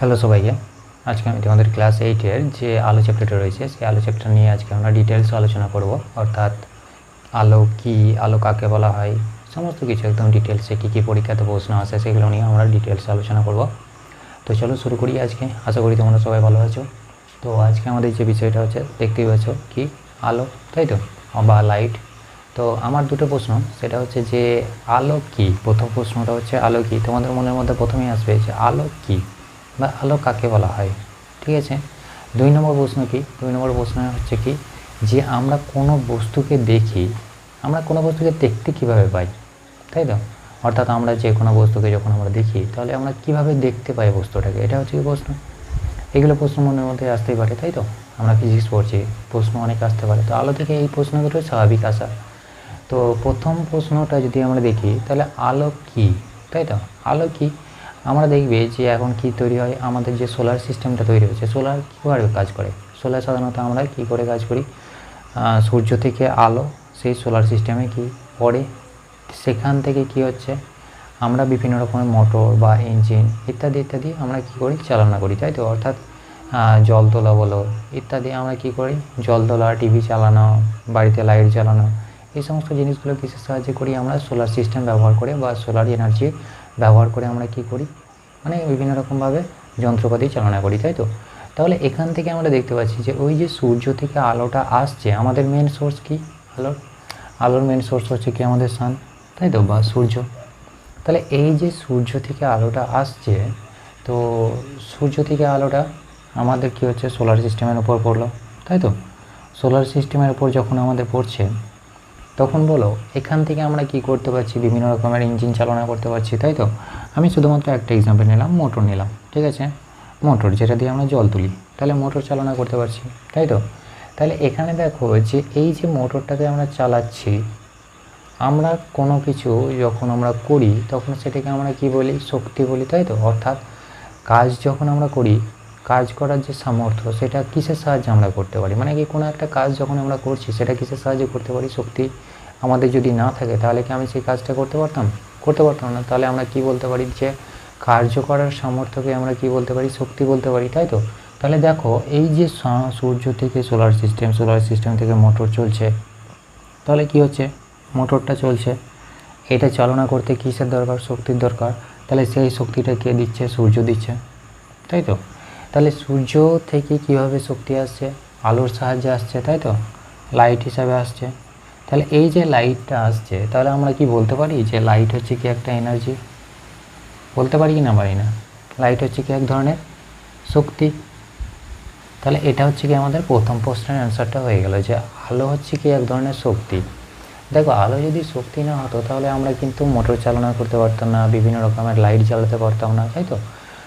Hello সবাইকে। আজকে আমি তোমাদের ক্লাস 8-এর যে আলো চ্যাপ্টারটা রয়েছে সেই আলো চ্যাপ্টার নিয়ে আজকে আমরা ডিটেলস আলোচনা করব। অর্থাৎ আলো কি, আলো কাকে বলা হয়, সমস্ত কিছু একদম ডিটেলসে কী কী পরীক্ষাতে প্রশ্ন আসে সেগুলো নিয়ে আমরা ডিটেলসে আলোচনা করব। তো চলো শুরু করি আজকে। আশা করি তোমরা সবাই ভালো আছো। তো আজকে আমাদের যে বিষয়টা হচ্ছে, দেখতেই পাচ্ছ কি, আলো, তাই তো, বা লাইট। তো আমার দুটো প্রশ্ন, সেটা হচ্ছে যে আলো কি। প্রথম প্রশ্নটা হচ্ছে আলো কি। তোমাদের মনের মধ্যে প্রথমেই আসবে যে আলো কি বা আলো কাকে বলা হয়, ঠিক আছে। 2 নম্বর প্রশ্ন কি, 2 নম্বর প্রশ্ন হচ্ছে কি, যে আমরা কোনো বস্তুকে দেখি, আমরা কোনো বস্তুকে দেখতে কিভাবে পাই, তাই তো। অর্থাৎ আমরা যে কোনো বস্তুকে যখন আমরা দেখি তাহলে আমরা কিভাবে দেখতে পাই বস্তুটাকে, এটা হচ্ছে কি প্রশ্ন। এগুলো প্রশ্ন মনের মধ্যে আসতেই পারে, তাই তো। আমরা ফিজিক্স পড়ছি, প্রশ্ন অনেক আসতে পারে। তো আলো থেকে এই প্রশ্নগুলো স্বাভাবিক আসা। তো প্রথম প্রশ্নটা যদি আমরা দেখি তাহলে আলো কি, তাই তো। আলো কি, আমরা দেখবে যে এখন কি তৈরি হয়, আমাদের যে সোলার সিস্টেমটা তৈরি হয়েছে, সোলার কীভাবে কাজ করে। সোলার সাধারণত আমরা কি করে কাজ করি, সূর্য থেকে আলো সেই সোলার সিস্টেমে কি পড়ে, সেখান থেকে কি হচ্ছে, আমরা বিভিন্ন রকমের মোটর বা ইঞ্জিন ইত্যাদি ইত্যাদি আমরা কি করি, চালনা করি, তাই তো। অর্থাৎ জল তোলা বলো ইত্যাদি, আমরা কি করি, জল তোলা, টিভি চালানো, বাড়িতে লাইট জ্বালানো, এই সমস্ত জিনিসগুলো কিসের সাহায্যে করি, আমরা সোলার সিস্টেম ব্যবহার করে বা সোলার এনার্জি ব্যবহার করে আমরা কি করি, মানে বিভিন্ন রকমভাবে যন্ত্রপাতি চালনা করি, তাই তো। তাহলে এখান থেকে আমরা দেখতে পাচ্ছি যে ওই যে সূর্য থেকে আলোটা আসছে, আমাদের মেন সোর্স কি, আলোর মেন সোর্স হচ্ছে কি আমাদের সান, তাই তো, বা সূর্য। তাহলে এই যে সূর্য থেকে আলোটা আসছে, তো সূর্য থেকে আলোটা আমাদের কি হচ্ছে, সোলার সিস্টেমের উপর পড়লো, তাই তো। সোলার সিস্টেমের উপর যখন আমাদের পড়ছে, তখন বলো এখান থেকে আমরা কি করতে পারছি, বিভিন্ন রকমের ইঞ্জিন চালনা করতে পারছি, তাই তো। আমি শুধুমাত্র একটা এক্সাম্পল নিলাম, মোটর নিলাম, ঠিক আছে। মোটর যেটা দিয়ে আমরা জল তুলি, তাহলে মোটর চালনা করতে পারছি, তাই তো। তাহলে এখানে দেখো যে এই যে মোটরটাকে আমরা চালাচ্ছি, আমরা কোনো কিছু যখন আমরা করি তখন সেটাকে আমরা কি বলি, শক্তি বলি, তাই তো। অর্থাৎ কাজ যখন আমরা করি, কাজ করার যে সামর্থ্য সেটা কিসের সাহায্যে আমরা করতে পারি, মানে কি কোনো একটা কাজ যখন আমরা করছি সেটা কিসের সাহায্যে করতে পারি, শক্তি আমাদের যদি না থাকে তাহলে কি আমি সেই কাজটা করতে পারতাম না। তাহলে আমরা কি বলতে পারি, যে কার্য করার সামর্থ্যকে আমরা কি বলতে পারি, শক্তি বলতে পারি, তাই তো। তাহলে দেখো এই যে সূর্য থেকে সোলার সিস্টেম থেকে মোটর চলছে, তাহলে কি হচ্ছে, মোটরটা চলছে, এটা চালনা করতে কিসের দরকার, শক্তির দরকার। তাহলে সেই শক্তিটা কে দিচ্ছে, সূর্য দিচ্ছে, তাই তো। তাহলে সূর্য থেকে কিভাবে শক্তি আসছে, আলোর সাহায্যে আসছে, তাই তো, লাইট হিসাবে আসছে। তাহলে এই যে লাইটটা আসছে, তাহলে আমরা কি বলতে পারি যে লাইট হচ্ছে কি একটা এনার্জি, বলতে পারি কি না পারি না, লাইট হচ্ছে কি এক ধরনের শক্তি। তাহলে এটা হচ্ছে কি আমাদের প্রথম প্রশ্নের অ্যান্সারটা হয়ে গেল, যে আলো হচ্ছে কি এক ধরনের শক্তি। দেখো আলো যদি শক্তি না হতো তাহলে আমরা কিন্তু মোটর চালনা করতে পারতাম না, বিভিন্ন রকমের লাইট জ্বালাতে পারতাম না, তাই তো।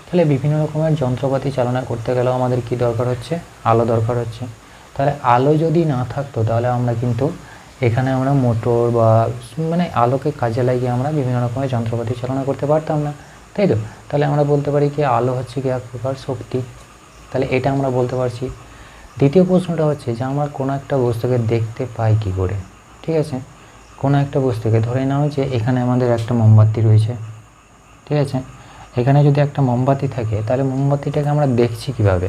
তাহলে বিভিন্ন রকমের যন্ত্রপাতি চালনা করতে গেলেও আমাদের কি দরকার হচ্ছে, আলো দরকার হচ্ছে। তাহলে আলো যদি না থাকতো তাহলে আমরা কিন্তু এখানে আমরা মোটর বা মানে আলোকে কাজে লাগিয়ে আমরা বিভিন্ন রকমের যন্ত্রপাতি চালনা করতে পারতাম না, তাই তো। তাহলে আমরা বলতে পারি কি আলো হচ্ছে কি এক প্রকার শক্তি। তাহলে এটা আমরা বলতে পারছি। দ্বিতীয় প্রশ্নটা হচ্ছে যে আমরা কোনো একটা বস্তুকে দেখতে পাই কী করে, ঠিক আছে। কোনো একটা বস্তুকে ধরে নাও যে এখানে আমাদের একটা মোমবাতি রয়েছে, ঠিক আছে। এখানে যদি একটা মোমবাতি থাকে তাহলে মোমবাতিটাকে আমরা দেখছি কিভাবে,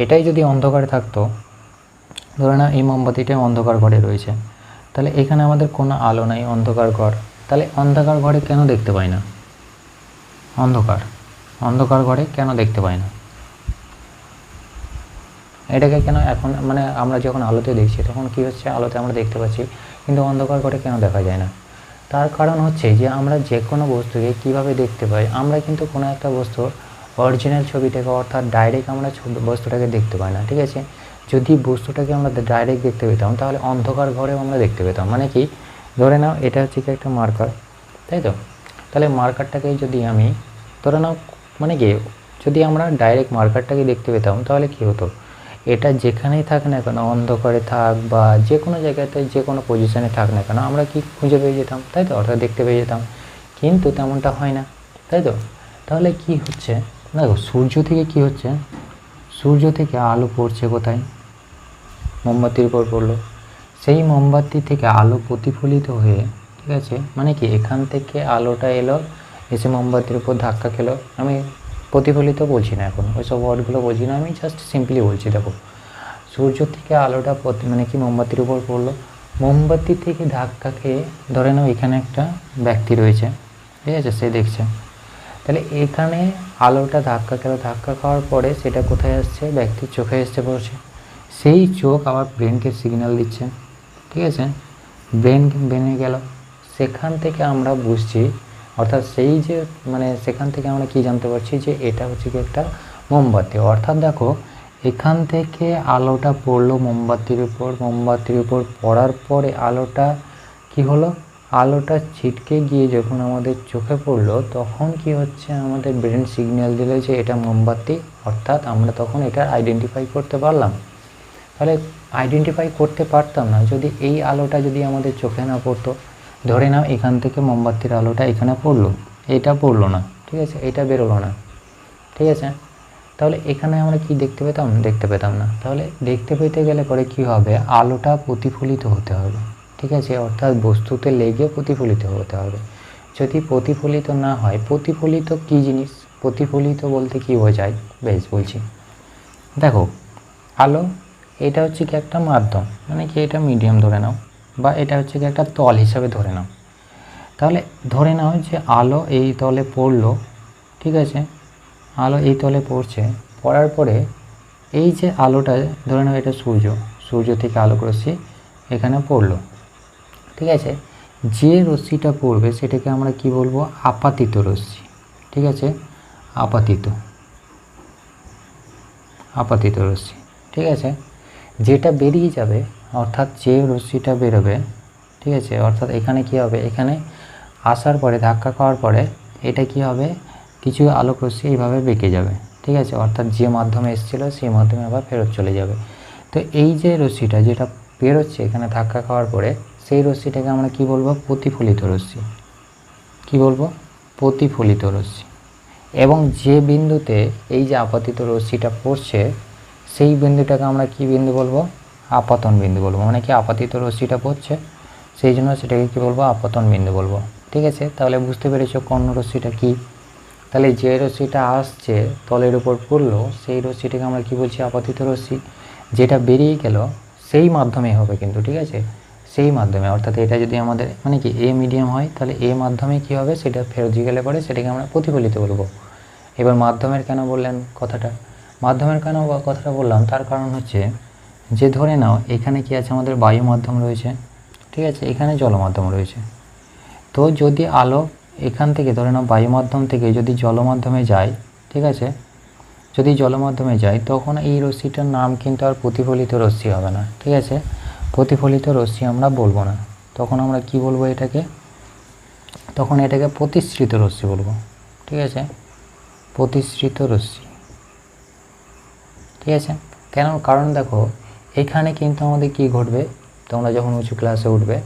এটাই যদি অন্ধকারে থাকতো, ধরে নাও এই মোমবাতিটা অন্ধকার ঘরে রয়েছে, তাহলে এখানে আমাদের কোনো আলো নাই, অন্ধকার ঘর। তাহলে অন্ধকার ঘরে কেন দেখতে পাই না, অন্ধকার ঘরে কেন দেখতে পাই না, এটাকে কেন এখন মানে আমরা যখন আলোতে দেখছি তখন কি হচ্ছে, আলোতে আমরা দেখতে পাচ্ছি, কিন্তু অন্ধকার ঘরে কেন দেখা যায় না। তার কারণ হচ্ছে যে আমরা যে কোনো বস্তুকে কীভাবে দেখতে পাই, আমরা কিন্তু কোনো একটা বস্তুর অরিজিনাল ছবিটাকে, অর্থাৎ ডাইরেক্ট আমরা বস্তুটাকে দেখতে পাই না, ঠিক আছে। যদি বস্তুটাকে আমরা ডাইরেক্ট দেখতে পেতাম তাহলে অন্ধকার ঘরেও আমরা দেখতে পেতাম। মানে কি, ধরে নাও এটা হচ্ছে কি একটা মার্কার, তাই তো। তাহলে মার্কারটাকে যদি আমি ধরে নাও, মানে কি, যদি আমরা ডাইরেক্ট মার্কারটাকে দেখতে পেতাম তাহলে কি হতো, এটা যেখানেই থাক না কেন, অন্ধকারে থাক বা যে কোনো জায়গাতে যে কোনো পজিশনে থাক না কেন, আমরা কি খুঁজে পেয়ে যেতাম, তাই তো, অর্থাৎ দেখতে পেয়ে যেতাম। কিন্তু তেমনটা হয় না, তাই তো। তাহলে কি হচ্ছে, দেখো সূর্য থেকে কি হচ্ছে, সূর্য থেকে আলো পড়ছে কোথায়, মোমবাতির উপর পড়লো, সেই মোমবাতি থেকে আলো প্রতিফলিত হয়ে, ঠিক আছে, মানে কি এখান থেকে আলোটা এলো, এসে মোমবাতির উপর ধাক্কা খেলো। আমি প্রতিফলিত বলছি না, এখন ওইসব ওয়ার্ডগুলো বলছি না, আমি জাস্ট সিম্পলি বলছি। দেখো সূর্য থেকে আলোটা মানে কি মোমবাতির উপর পড়লো, মোমবাতি থেকে ধাক্কা খেয়ে ধরে নাও এখানে একটা ব্যক্তি রয়েছে, ঠিক আছে, সে দেখছে, তাহলে এখানে আলোটা ধাক্কা খেলো, ধাক্কা খাওয়ার পরে সেটা কোথায় আসছে, ব্যক্তির চোখে এসে পড়ছে, সেই চোখ আবার ব্রেনকে সিগন্যাল দিচ্ছে, ঠিক আছে, ব্রেনে গেল, সেখান থেকে আমরা বুঝছি, অর্থাৎ সেই যে মানে সেখান থেকে আমরা কি জানতে পারছি যে এটা হচ্ছে কি একটা মোমবাতি। অর্থাৎ দেখো এখান থেকে আলোটা পড়লো মোমবাতির উপর পড়ার পরে আলোটা কি হলো, আলোটা ছিটকে গিয়ে যখন আমাদের চোখে পড়লো তখন কি হচ্ছে, আমাদের ব্রেন সিগন্যাল দিল যে এটা মোমবাতি, অর্থাৎ আমরা তখন এটা আইডেন্টিফাই করতে পারলাম। তাহলে আইডেন্টিফাই করতে পারতাম না যদি এই আলোটা যদি আমাদের চোখে না পড়তো। ধরে নাও এখান থেকে মোমবাতির আলোটা এখানে পড়লো, এটা পড়লো না, ঠিক আছে, এটা বেরোলো না, ঠিক আছে, তাহলে এখানে আমরা কি দেখতে পেতাম না। তাহলে দেখতে পেতে গেলে পরে কি হবে, আলোটা প্রতিফলিত হতে হবে, ঠিক আছে, অর্থাৎ বস্তুতে লেগে প্রতিফলিত হতে হবে। যদি প্রতিফলিত না হয়, প্রতিফলিত কি জিনিস, প্রতিফলিত বলতে কি বোঝায়, বেশ বলছি। দেখো আলো এটা হচ্ছে কি একটা মাধ্যম, মানে কি এটা মিডিয়াম ধরে নাও, বা এটা হচ্ছে কি একটা তল হিসাবে ধরে নাও। তাহলে ধরে নাও যে আলো এই তলে পড়লো, ঠিক আছে, আলো এই তলে পড়ছে, পড়ার পরে এই যে আলোটা ধরে নাও এটা সূর্য থেকে আলোক রশ্মি এখানে পড়লো, ঠিক আছে, যে রশ্মিটা পড়বে সেটাকে আমরা কি বলবো, আপাতিত রশ্মি, ঠিক আছে, আপাতিত রশ্মি, ঠিক আছে। যেটা বেরিয়ে যাবে, অর্থাৎ যে রশ্মিটা বেরোবে, ঠিক আছে, অর্থাৎ এখানে কি হবে, এখানে আসার পরে ধাক্কা খাওয়ার পরে এটা কি হবে, কিছু আলোক রশ্মি এইভাবে বেঁকে যাবে, ঠিক আছে, অর্থাৎ যে মাধ্যমে এসেছিলো সেই মাধ্যমে আবার ফেরত চলে যাবে। তো এই যে রশ্মিটা যেটা বেরোচ্ছে এখানে ধাক্কা খাওয়ার পরে, সেই রশ্মিটাকে আমরা কি বলবো, প্রতিফলিত রশ্মি, কি বলবো, প্রতিফলিত রশ্মি। এবং যে বিন্দুতে এই যে আপাতিত রশ্মিটা পড়ছে সেই বিন্দুটাকে আমরা কি বিন্দু বলবো, আপতন বিন্দু বলবো, মানে কি আপাতিত রশ্মিটা পড়ছে সেই জন্য সেটাকে কি বলবো, আপতন বিন্দু বলবো, ঠিক আছে। তাহলে বুঝতে পেরেছো কোন রশ্মিটা কি, তাহলে যে রশ্মিটা আসছে তলের উপর পড়লো সেই রশ্মিটাকে আমরা কি বলছি, আপাতিত রশ্মি। যেটা বেরিয়ে গেল সেই মাধ্যমে হবে কিন্তু, ঠিক আছে, সেই মাধ্যমে, অর্থাৎ এটা যদি আমাদের মানে কি এ মিডিয়াম হয় তাহলে এ মাধ্যমে কি হবে, সেটা ফেরত গেলে পরে সেটাকে আমরা প্রতিফলিত বলবো। এবার মাধ্যমের কেন বললেন কথাটা, মাধ্যমের কেন কথাটা বললাম, তার কারণ হচ্ছে যে ধরে নাও এখানে কি আছে, আমাদের বায়ু মাধ্যম রয়েছে, ঠিক আছে, এখানে জল মাধ্যম রয়েছে। তো যদি আলো এখান থেকে ধরে নাও বায়ু মাধ্যম থেকে যদি জল মাধ্যমে যায়, ঠিক আছে, যদি জল মাধ্যমে যায় তখন এই রশ্মিটার নাম কিন্তু আর প্রতিফলিত রশ্মি হবে না, ঠিক আছে, প্রতিফলিত রশ্মি আমরা বলবো না, তখন আমরা কি বলবো এটাকে, তখন এটাকে প্রতিসৃত রশ্মি বলবো, ঠিক আছে, প্রতিসৃত রশ্মি, ঠিক আছে। কেন, কারণ দেখো এখানে কিন্তু আমাদের কি ঘটবে, তোমরা যখন উঁচু ক্লাসে উঠবে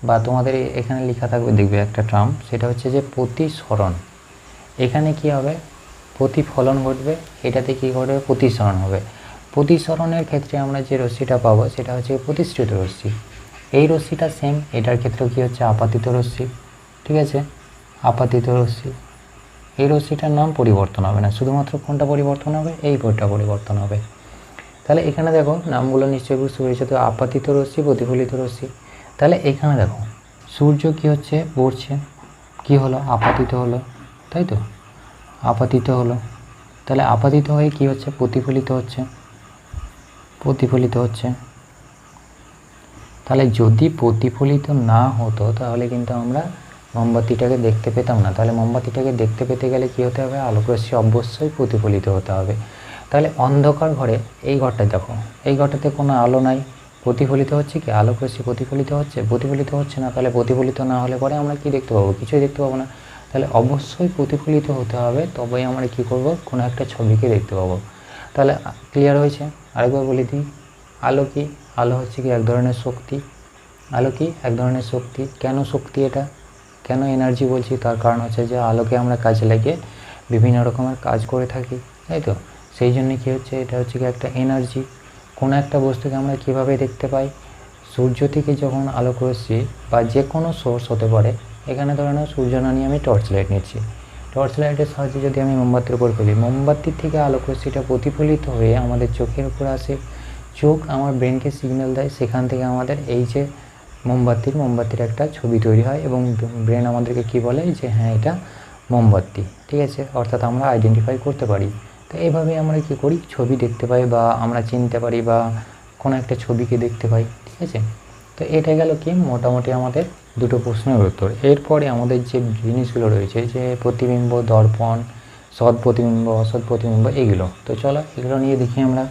বা তোমাদের এখানে লেখা থাকবে দেখবে একটা টার্ম, সেটা হচ্ছে যে প্রতিসরণ। এখানে কি হবে, প্রতিফলন ঘটবে, এটাতে কি ঘটবে, প্রতিসরণ হবে। প্রতিসরণের ক্ষেত্রে আমরা যে রশ্মিটা পাবো সেটা হচ্ছে প্রতিসৃত রশ্মি। এই রশ্মিটা সেম, এটার ক্ষেত্রেও কি হচ্ছে, আপাতিত রশ্মি, ঠিক আছে, আপাতিত রশ্মি। এই রশ্মিটার নাম পরিবর্তন হবে না, শুধুমাত্র কোনটা পরিবর্তন হবে, এই বোর্ডটা পরিবর্তন হবে। তাহলে এখানে দেখো নামগুলো নিশ্চয়ই বুঝতে পেরেছো, তো আপাতিত রশ্মি, প্রতিফলিত রশ্মি। তাহলে এখানে দেখো সূর্য কি হচ্ছে, পড়ছে, কি হলো, আপাতিত হলো, তাই তো, আপাতিত হলো। তাহলে আপাতিত হয়ে কি হচ্ছে, প্রতিফলিত হচ্ছে, প্রতিফলিত হচ্ছে। তাহলে যদি প্রতিফলিত না হতো তাহলে কিন্তু আমরা মোমবাতিটাকে দেখতে পেতাম না। তাহলে মোমবাতিটাকে দেখতে পেতে গেলে কি হতে হবে, আলোকরশ্মি অবশ্যই প্রতিফলিত হতে হবে। তাহলে অন্ধকার ঘরে এই ঘরটা দেখো, এই ঘরটাতে কোনো আলো নাই, প্রতিফলিত হচ্ছে কি, আলোকরশ্মি প্রতিফলিত হচ্ছে না। তাহলে প্রতিফলিত না হলে পরে আমরা কি দেখতে পাবো, কিছুই দেখতে পাবো না। তাহলে অবশ্যই প্রতিফলিত হতে হবে, তবেই আমরা কি করব, কোনো একটা ছবিকে দেখতে পাবো। তাহলে ক্লিয়ার হয়েছে। আরেকবার বলে দিই, আলো কি, আলো হচ্ছে কি এক ধরনের শক্তি। আলো কি, এক ধরনের শক্তি। কেন শক্তি, এটা কেন এনার্জি বলছি, তার কারণ হচ্ছে যে আলোকে আমরা কাজে লাগিয়ে বিভিন্ন রকমের কাজ করে থাকি, তাই তো, সেই জন্য কী হচ্ছে, এটা হচ্ছে কি একটা এনার্জি। কোনো একটা বস্তুকে আমরা কিভাবে দেখতে পাই, সূর্য থেকে যখন আলোক রশ্মি বা যে কোনো সোর্স হতে পারে, এখানে ধরে নাও সূর্য না নিয়ে আমি টর্চ লাইট নিচ্ছি, টর্চ লাইটের সাহায্যে যদি আমি মোমবাতির উপর ফেলি, মোমবাতির থেকে আলোক রশ্মিটা প্রতিফলিত হয়ে আমাদের চোখের উপর আসে, চোখ আমার ব্রেনকে সিগন্যাল দেয়, সেখান থেকে আমাদের এই যে মোমবাতির একটা ছবি তৈরি হয় এবং ব্রেন আমাদেরকে কি বলে যে হ্যাঁ এটা মোমবাতি, ঠিক আছে, অর্থাৎ আমরা আইডেন্টিফাই করতে পারি। তো এইভাবে আমরা কি করি, ছবি দেখতে পাই বা আমরা চিনতে পারি বা কোনো একটা ছবিকে দেখতে পাই, ঠিক আছে। তো এটা গেল কি মোটামুটি আমাদের দুটো প্রশ্নের উত্তর। এরপরে আমাদের যে জিনিসগুলো রয়েছে যে প্রতিবিম্ব, দর্পণ, সৎ প্রতিবিম্ব, অসৎ প্রতিবিম্ব, এগুলো তো চলো এগুলো নিয়ে দেখি আমরা।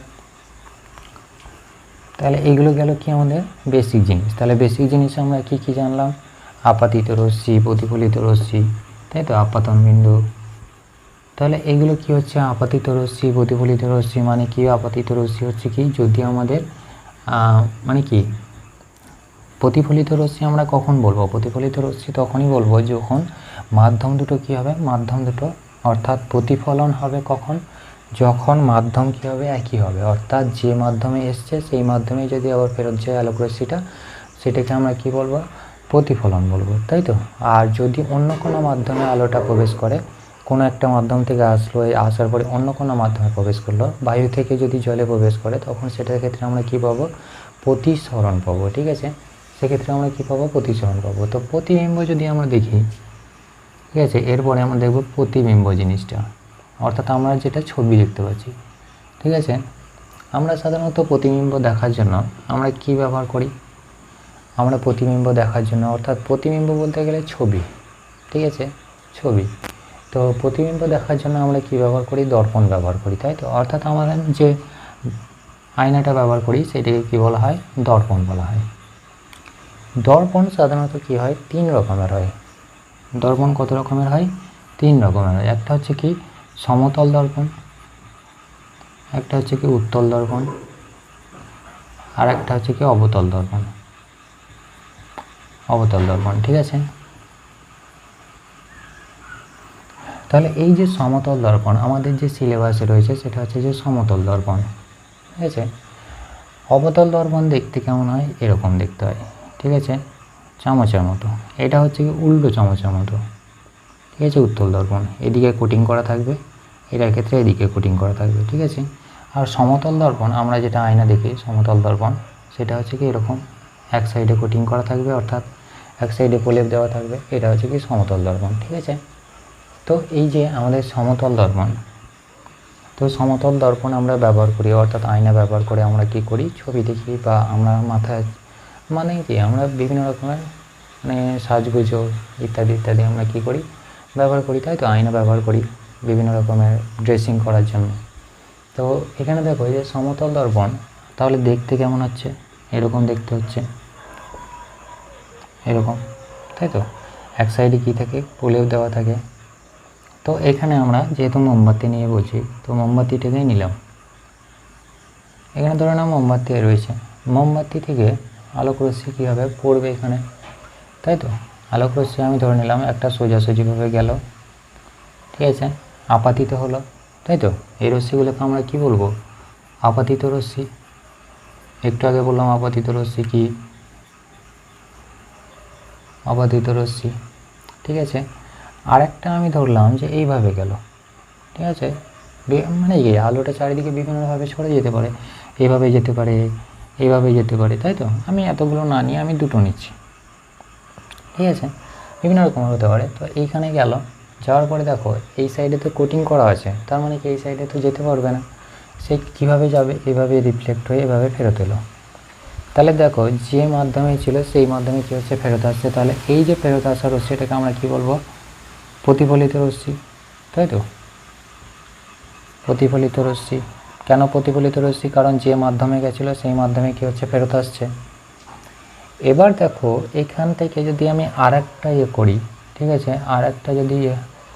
তাহলে এইগুলো গেল কি আমাদের বেসিক জিনিস। তাহলে বেসিক জিনিস আমরা কি কি জানলাম, আপাতিত রশ্মি, প্রতিফলিত রশ্মি, তাই তো, আপাতন বিন্দু। তাহলে এগুলো কি হচ্ছে, আপাতিত রশ্মি, প্রতিফলিত রশ্মি মানে কি, আপাতিত রশ্মি হচ্ছে কি যদি আমাদের মানে কি প্রতিফলিত রশ্মি আমরা কখন বলবো, প্রতিফলিত রশ্মি তখনই বলবো যখন মাধ্যম দুটো কি হবে, মাধ্যম দুটো অর্থাৎ প্রতিফলন হবে কখন, যখন মাধ্যম কি হবে, একই হবে, অর্থাৎ যে মাধ্যমে এসছে সেই মাধ্যমে যদি আবার ফেরত যায় আলোক রশ্মিটা, সেটাকে আমরা কি বলবো, প্রতিফলন বলবো, তাই তো। আর যদি অন্য কোনো মাধ্যমে আলোটা প্রবেশ করে, কোনো একটা মাধ্যম থেকে আসলো, আসার পরে অন্য কোনো মাধ্যমে প্রবেশ করলো, বায়ু থেকে যদি জলে প্রবেশ করে, তখন সেটার ক্ষেত্রে আমরা কি পাবো, প্রতিসরণ পাবো, ঠিক আছে। সেক্ষেত্রে আমরা কী পাবো, প্রতিসরণ পাবো। তো প্রতিবিম্ব যদি আমরা দেখি, ঠিক আছে, এরপরে আমরা দেখব প্রতিবিম্ব জিনিসটা, অর্থাৎ আমরা যেটা ছবি দেখতে পাচ্ছি, ঠিক আছে। আমরা সাধারণত প্রতিবিম্ব দেখার জন্য আমরা কি ব্যবহার করি, আমরা প্রতিবিম্ব দেখার জন্য অর্থাৎ প্রতিবিম্ব বলতে গেলে ছবি, ঠিক আছে, ছবি। তো প্রতিবিম্ব দেখার জন্য আমরা কি ব্যবহার করি, দর্পণ ব্যবহার করি, তাই তো। অর্থাৎ আমরা যে আয়নাটা ব্যবহার করি সেটাকে কি বলা হয়, দর্পণ বলা হয়। দর্পণ সাধারণত কি হয়, 3 রকমের হয়। দর্পণ কত রকমের হয়, 3 রকমের হয়। একটা হচ্ছে কি সমতল দর্পণ, একটা হচ্ছে কি উত্তল দর্পণ, আর একটা হচ্ছে কি অবতল দর্পণ, অবতল দর্পণ, ঠিক আছে। তাহলে এই যে সমতল দর্পণ আমাদের যে সিলেবাসে রয়েছে সেটা হচ্ছে যে সমতল দর্পণ, ঠিক আছে। অবতল দর্পণ দেখতে কেমন হয়, এরকম দেখতে হয়, ঠিক আছে, চামচের মতো। এটা হচ্ছে কি উল্টো চামচের মতো, ঠিক আছে, উত্তল দর্পণ। এদিকে কোটিং করা থাকবে, এটার ক্ষেত্রে এদিকে কোটিং করা থাকবে, ঠিক আছে। আর সমতল দর্পণ আমরা যেটা আয়না দেখি, সমতল দর্পণ সেটা হচ্ছে কি এরকম এক সাইডে কোটিং করা থাকবে, অর্থাৎ এক সাইডে প্রলেপ দেওয়া থাকবে, এটা হচ্ছে কি সমতল দর্পণ, ঠিক আছে। তো এই যে আমাদের সমতল দর্পণ, তো সমতল দর্পণ আমরা ব্যবহার করি, অর্থাৎ আয়না ব্যবহার করে আমরা কি করি, ছবি দেখি বা আমরা মাথায় মানে কি আমরা বিভিন্ন রকমের মানে সাজগুজো ইত্যাদি ইত্যাদি আমরা কি করি, ব্যবহার করি, তাই তো। আয়না ব্যবহার করি বিভিন্ন রকমের ড্রেসিং করার জন্য। তো এখানে দেখো যে সমতল দর্পণ তাহলে দেখতে কেমন হচ্ছে, এরকম দেখতে হচ্ছে, এরকম, তাই তো। এক সাইডে কী থাকে, প্রলেপ দেওয়া থাকে। তো এখানে আমরা যেহেতু মোমবাতি নিয়ে বলছি, তো মোমবাতিটাকেই নিলাম। এখানে ধরে নাও মোমবাতি রয়েছে, মোমবাতি থেকে আলোক রশ্মি কী হবে, পড়বে এখানে, তাই তো। আলোক রশ্মি আমি ধরে নিলাম একটা সোজাসুজিভাবে গেল, ঠিক আছে, আপাতিত হলো, তাই তো। এই রশ্মিগুলোকে আমরা কি বলবো, আপাতিত রশ্মি। একটু আগে বললাম আপাতিত রশ্মি কি, আপাতিত রশ্মি, ঠিক আছে। আর একটা আমি ধরলাম যে এইভাবে গেল, ঠিক আছে, মানে এই আলোটা চারিদিকে বিভিন্নভাবে ছড়ে যেতে পারে, এইভাবে যেতে পারে, এইভাবে যেতে পারে, তাই তো। আমি এতগুলো না নিয়ে আমি দুটো নিচ্ছি, ঠিক আছে, বিভিন্ন রকম হতে পারে। তো এইখানে গেল, যাওয়ার পরে দেখো এই সাইডে তো কোটিং করা আছে, তার মানে কি এই সাইডে তো যেতে পারবে না, সে কীভাবে যাবে, এভাবে রিফ্লেক্ট হয়ে এভাবে ফেরত এলো। তাহলে দেখো যে মাধ্যমে ছিল সেই মাধ্যমে কী হচ্ছে, ফেরত আসছে। তাহলে এই যে ফেরত আসা রশ্মি এটাকে আমরা কী বলবো, প্রতিফলিত রশ্মি, তাই তো, প্রতিফলিত রশ্মি। কেন প্রতিফলিত রশ্মি, কারণ যে মাধ্যমে গেছিলো সেই মাধ্যমে কী হচ্ছে, ফেরত আসছে। এবার দেখো এখান থেকে যদি আমি আর একটা করি, ঠিক আছে, আর একটা যদি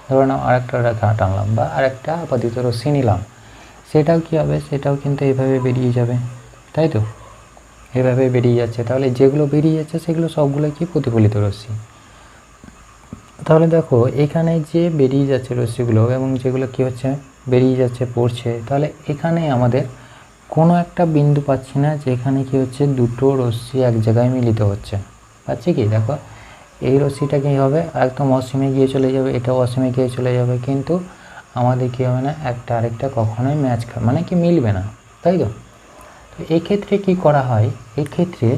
ধরে নাও আর একটা রেখা টানলাম বা আর একটা আপাতিত রশ্মি নিলাম, সেটাও কী হবে, সেটাও কিন্তু এইভাবে বেরিয়ে যাবে, তাই তো, এভাবে বেরিয়ে যাচ্ছে। তাহলে যেগুলো বেরিয়ে যাচ্ছে সেগুলো সবগুলো কি, প্রতিফলিত রশ্মি। তাহলে দেখো এখানে যে বেরিয়ে যাচ্ছে রশ্মিগুলো এবং যেগুলো কী হচ্ছে, বেরিয়ে যাচ্ছে, পড়ছে, তাহলে এখানে আমাদের কোনো একটা বিন্দু পাচ্ছি না যেখানে কি হচ্ছে দুটো রশ্মি এক জায়গায় মিলিত হচ্ছে, পাচ্ছি কি, দেখো এই রশ্মিটা কী হবে একদম অসীমে গিয়ে চলে যাবে, এটা অসীমে গিয়ে চলে যাবে, কিন্তু আমাদের কী হবে না, একটা আরেকটা কখনোই ম্যাচ মানে কি মিলবে না, তাই তো। তো এই ক্ষেত্রে কী করা হয়, এই ক্ষেত্রে